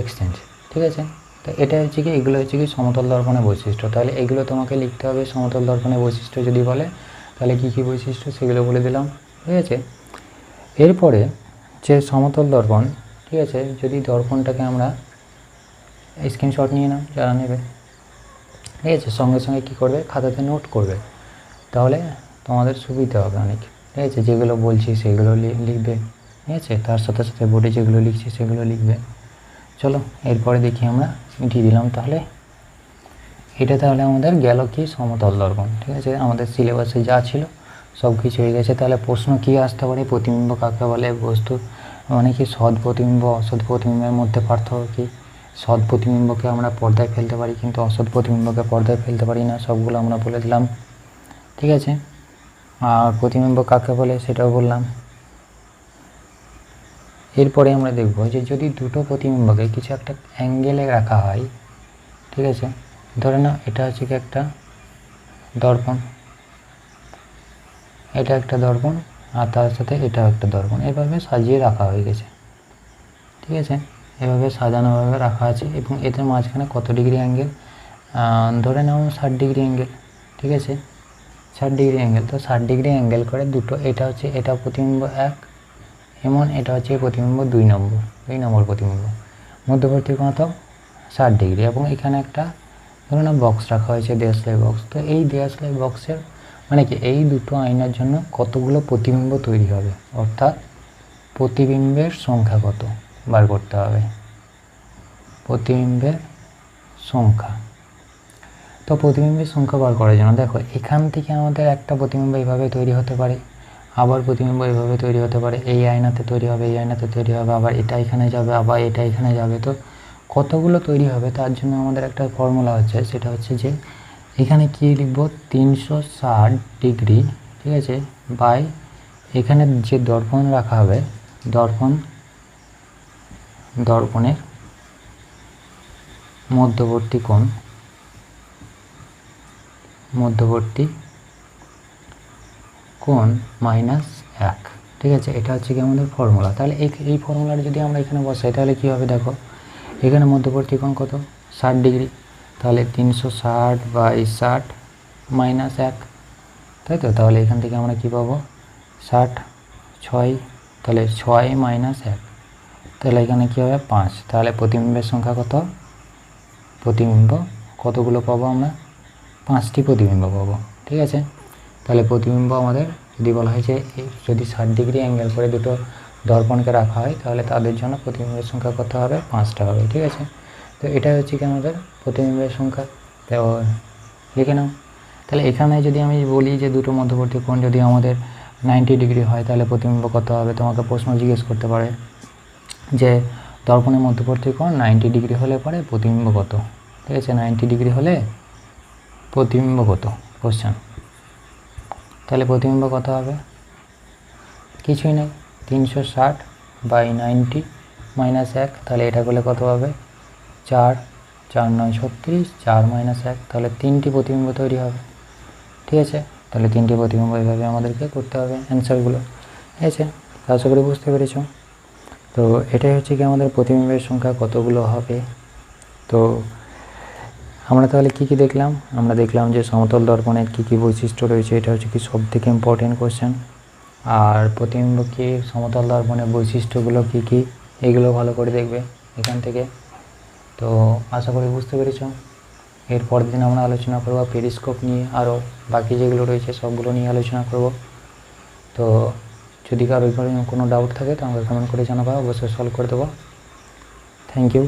এক্সচেঞ্জ, ঠিক আছে। তো এটা হচ্ছে কি এগুলো হচ্ছে কি সমতল দর্পণের বৈশিষ্ট্য। তাহলে এগুলো তোমাকে লিখতে হবে সমতল দর্পণের বৈশিষ্ট্য যদি বলে তাহলে কী কী বৈশিষ্ট্য সেগুলো বলে দিলাম, ঠিক আছে। এরপরে যে সমতল দর্পণ, ঠিক আছে, যদি দর্পণটাকে আমরা স্ক্রিনশট নিয়ে নাও যারা নেবে, ঠিক আছে, সঙ্গে সঙ্গে কী করবে খাতাতে নোট করবে, তাহলে তোমাদের সুবিধা হবে অনেক, ঠিক আছে। যেগুলো বলছি সেগুলো লিখবে, ঠিক আছে, তার সাথে সাথে বোর্ডে যেগুলো লিখছি সেগুলো লিখবে। চলো এরপরে দেখি আমরা মিটিয়ে দিলাম। তাহলে এটা তাহলে আমাদের গেল কি সমতল দর্পণ, ঠিক আছে, আমাদের সিলেবাসে যা ছিল সব কিছু হয়ে গেছে। তাহলে প্রশ্ন কী আসতে পারে প্রতিবিম্ব কাকে বলে, বস্তু মানে কি সৎ প্রতিবিম্ব অসৎ প্রতিবিম্বের মধ্যে পার্থক্য কী, সৎ প্রতিবিম্বকে আমরা পর্দায় ফেলতে পারি কিন্তু অসৎ প্রতিবিম্বকে পর্দায় ফেলতে পারি না, সবগুলো আমরা বলে দিলাম, ঠিক আছে। আর প্রতিবিম্ব কাকে বলে সেটাও বললাম। এরপরে আমরা দেখব যে যদি দুটো প্রতিবিম্বকে কিছু একটা অ্যাঙ্গেলে রাখা হয়, ঠিক আছে, ধরে নাও এটা হচ্ছে কি একটা দর্পণ, এটা একটা দর্পণ আর তার সাথে এটা একটা দর্পণ, এভাবে সাজিয়ে রাখা হয়ে গেছে, ঠিক আছে, এভাবে সাজানোভাবে রাখা আছে এবং এদের মাঝখানে কত ডিগ্রি অ্যাঙ্গেল, ধরে নাও 60 ডিগ্রি অ্যাঙ্গেল, ঠিক আছে, 60 ডিগ্রি অ্যাঙ্গেল। তো 60 ডিগ্রি অ্যাঙ্গেল করে দুটো, এটা হচ্ছে এটা প্রতিবিম্ব 1 এমন, এটা হচ্ছে প্রতিবিম্ব 2 নম্বর প্রতিবিম্ব, মধ্যবর্তী কোণ তো 60 ডিগ্রি এবং এখানে একটা ধরুন বক্স রাখা হয়েছে দেয়াশলাই বক্স। তো এই দেয়াশলাই বক্সের মানে কি এই দুটো আয়নার জন্য কতগুলো প্রতিবিম্ব তৈরি হবে, অর্থাৎ প্রতিবিম্বের সংখ্যা কত বার করতে হবে, প্রতিবিম্বের সংখ্যা। তো প্রতিবিম্বের সংখ্যা বার করার জন্য দেখো এখান থেকে আমাদের একটা প্রতিবিম্ব এইভাবে তৈরি হতে পারে, আবার প্রতিবিম্ব এইভাবে তৈরি হতে পারে, এই আয়নাতে তৈরি হবে, এই আয়নাতে তৈরি হবে, আবার এটা এখানে যাবে, আবার এটা এখানে যাবে। তো কতগুলো তৈরি হবে তার জন্য আমাদের একটা ফর্মুলা হচ্ছে, সেটা হচ্ছে যে এখানে কি লিখব 360 ডিগ্রি, ঠিক আছে, বাই এখানে যে দর্পণ রাখা হবে দর্পণের মধ্যবর্তী কোণ -1, ঠিক আছে, এটা হচ্ছে কি আমাদের ফর্মুলা। তাহলে এই ফর্মুলাটা যদি আমরা এখানে বসাই তাহলে কী হবে দেখো এখানে মধ্যবর্তী কোণ কত 60 ডিগ্রি, তাহলে 360 বাই 60 -1, তাই তো। তাহলে এখান থেকে আমরা কি পাবো 60 6, তাহলে 6 - 1, তাহলে এখানে কী হবে 5। তাহলে প্রতিবিম্বের সংখ্যা কতগুলো পাবো আমরা 5টি প্রতিবিম্ব পাবো, ঠিক আছে। তাহলে প্রতিবিম্ব আমাদের যদি বলা হয় যে যদি 60 ডিগ্রি অ্যাঙ্গেল করে দুটো দর্পণকে রাখা হয় তাহলে তাদের জন্য প্রতিবিম্বের সংখ্যা কত হবে 5টা হবে, ঠিক আছে। তো এটা হচ্ছে কি আমাদের প্রতিবিম্বের সংখ্যা, তো লিখে নাও। তাহলে এখানে যদি আমি বলি যে দুটো মধ্যবর্তী কোণ যদি আমাদের 90 ডিগ্রি হয় তাহলে প্রতিবিম্ব কত হবে, তোমাকে প্রশ্ন জিজ্ঞেস করতে পারে যে দর্পণের মধ্যবর্তী কোণ 90 ডিগ্রি হলে পরে প্রতিবিম্ব কত? ঠিক আছে, 90 ডিগ্রি হলে প্রতিবিম্ব কত কোশ্চেন। তাহলে প্রতিবিম্ব কত হবে? কিছুই নেই, 360/90 -1। তাহলে এটা করলে কত হবে? 4, 4 9 36, 4 - 1। তাহলে 3টি প্রতিবিম্ব তৈরি হবে। ঠিক আছে, তাহলে 3টি প্রতিবিম্ব এইভাবে আমাদেরকে করতে হবে অ্যান্সারগুলো। ঠিক আছে, আশা করি বুঝতে পেরেছ। তো এটাই হচ্ছে কি আমাদের প্রতিবিম্বের সংখ্যা কতগুলো হবে। তো আমরা তাহলে কি কি দেখলাম? আমরা দেখলাম যে সমতল দর্পণের কি কি বৈশিষ্ট্য রয়েছে, এটা হচ্ছে কি সবথেকে ইম্পর্টেন্ট কোশ্চেন। আর প্রতিবিম্ব কি, সমতল দর্পণের বৈশিষ্ট্যগুলো কি কি, এগুলো ভালো করে দেখবে এখান থেকে। তো আশা করি বুঝতে পেরেছ। এর পরের দিন আমরা আলোচনা করব পেরিস্কোপ নিয়ে, আরও বাকি যেগুলো রয়েছে সবগুলো নিয়ে আলোচনা করব। তো যদি কারো কোনো ডাউট থাকে তো আমাকে কমেন্ট করে জানাবো, অবশ্যই সলভ করে দেবো। Thank you.